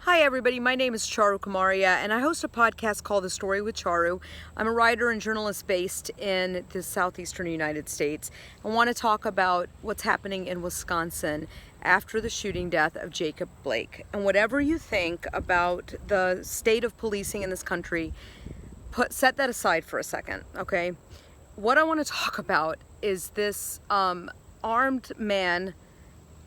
Hi everybody, my name is Charu Kumaria and I host a podcast called The Story with Charu. I'm a writer and journalist based in the southeastern United States. I want to talk about what's happening in Wisconsin after the shooting death of Jacob Blake. And whatever you think about the state of policing in this country, set that aside for a second, okay? What I want to talk about is this armed man,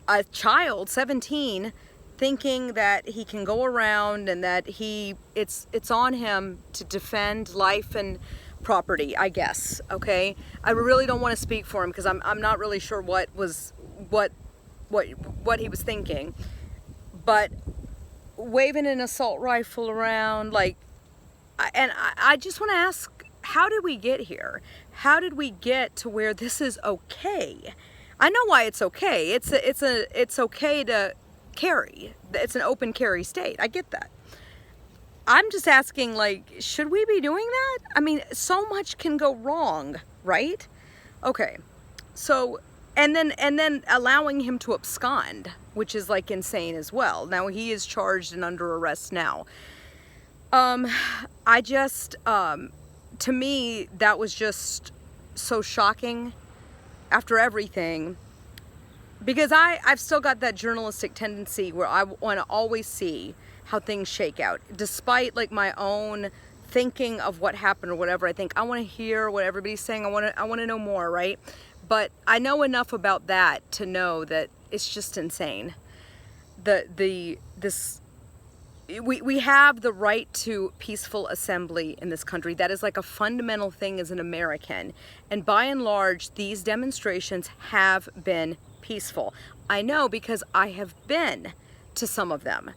a child, 17, thinking that he can go around and that it's on him to defend life and property, I guess, okay? I really don't want to speak for him because I'm not really sure what he was thinking. But waving an assault rifle around, I just want to ask, how did we get here? How did we get to where this is okay? I know why it's okay. It's okay to carry. It's an open carry state. I get that. I'm just asking, should we be doing that? I mean, so much can go wrong, right? Okay. So, and then allowing him to abscond, which is insane as well. Now he is charged and under arrest now. To me, that was just so shocking after everything. Because I've still got that journalistic tendency where I want to always see how things shake out. Despite my own thinking of what happened or whatever, I think I want to hear what everybody's saying. I want to know more, right? But I know enough about that to know that it's just insane. We have the right to peaceful assembly in this country. That is a fundamental thing as an American. And by and large, these demonstrations have been peaceful. I know because I have been to some of them.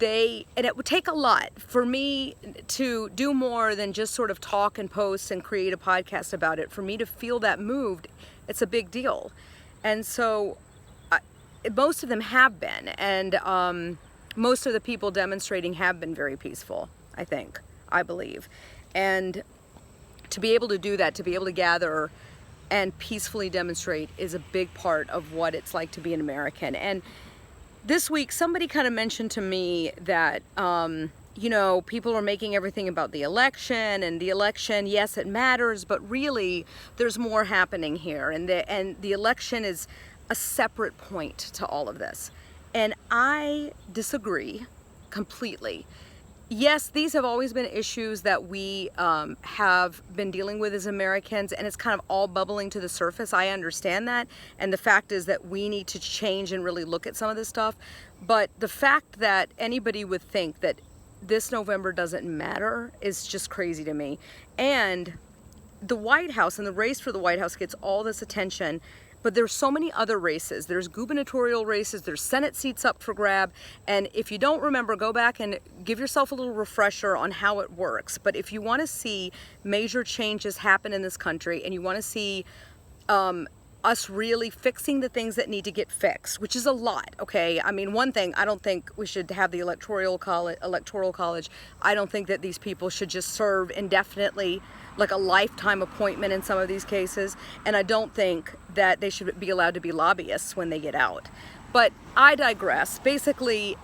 And it would take a lot for me to do more than just sort of talk and post and create a podcast about it. For me to feel that moved, it's a big deal. And so most of them have been. And most of the people demonstrating have been very peaceful, I believe. And to be able to do that, to be able to gather and peacefully demonstrate is a big part of what it's like to be an American. And this week, somebody kind of mentioned to me that, people are making everything about the election, and the election, yes, it matters, but really there's more happening here. And the election is a separate point to all of this. And I disagree completely. Yes, these have always been issues that we have been dealing with as Americans, and it's kind of all bubbling to the surface. I understand that. And the fact is that we need to change and really look at some of this stuff. But the fact that anybody would think that this November doesn't matter is just crazy to me. And the White House and the race for the White House gets all this attention. But there's so many other races. There's gubernatorial races, there's Senate seats up for grab. And if you don't remember, go back and give yourself a little refresher on how it works. But if you want to see major changes happen in this country, and you want to see us really fixing the things that need to get fixed, which is a lot, okay? I mean, one thing, I don't think we should have the electoral college. I don't think that these people should just serve indefinitely, like a lifetime appointment in some of these cases. And I don't think that they should be allowed to be lobbyists when they get out. But I digress. Basically,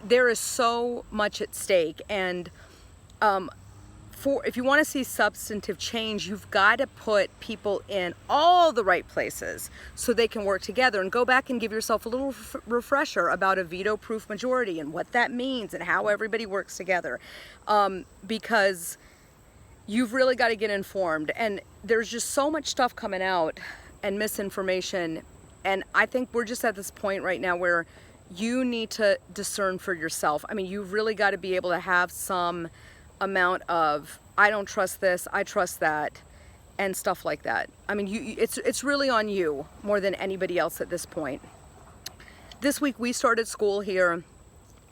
there is so much at stake. And if you want to see substantive change, you've got to put people in all the right places so they can work together. And go back and give yourself a little refresher about a veto-proof majority and what that means and how everybody works together. Because you've really got to get informed. And there's just so much stuff coming out and misinformation. And I think we're just at this point right now where you need to discern for yourself. I mean, you've really got to be able to have some amount of, I don't trust this, I trust that, and stuff like that. I mean, it's really on you more than anybody else at this point. This week we started school here,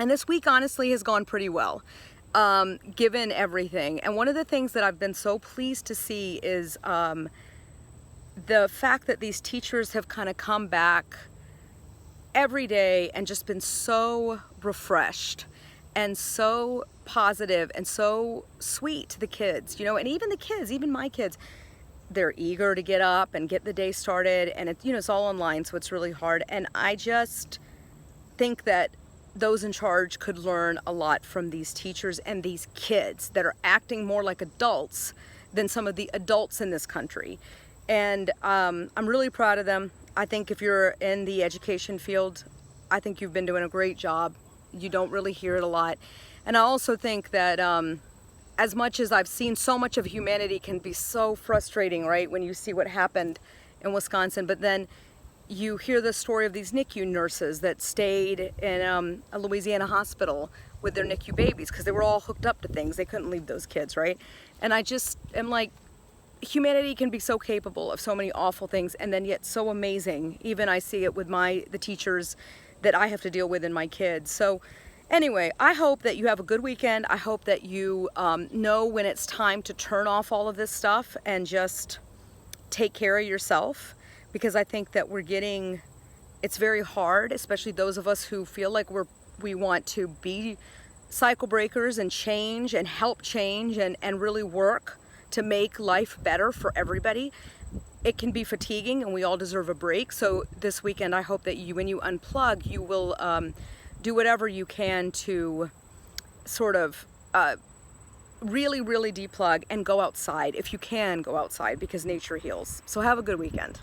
and this week honestly has gone pretty well. Given everything. And one of the things that I've been so pleased to see is the fact that these teachers have kind of come back every day and just been so refreshed and so positive and so sweet to the kids, and even the kids, even my kids, they're eager to get up and get the day started. And it's all online, so it's really hard. And I just think that those in charge could learn a lot from these teachers and these kids that are acting more like adults than some of the adults in this country. And I'm really proud of them. I think if you're in the education field, I think you've been doing a great job. You don't really hear it a lot. And I also think that as much as I've seen, so much of humanity can be so frustrating, right? When you see what happened in Wisconsin, but then you hear the story of these NICU nurses that stayed in a Louisiana hospital with their NICU babies because they were all hooked up to things. They couldn't leave those kids, right? And I just am like, humanity can be so capable of so many awful things, and then yet so amazing. Even I see it with the teachers that I have to deal with in my kids. So anyway, I hope that you have a good weekend. I hope that you know when it's time to turn off all of this stuff and just take care of yourself, because I think that it's very hard, especially those of us who feel like we want to be cycle breakers and change and help change and really work to make life better for everybody. It can be fatiguing, and we all deserve a break. So this weekend, I hope that when you unplug, you will do whatever you can to sort of really, really deplug and go outside if you can go outside, because nature heals. So have a good weekend.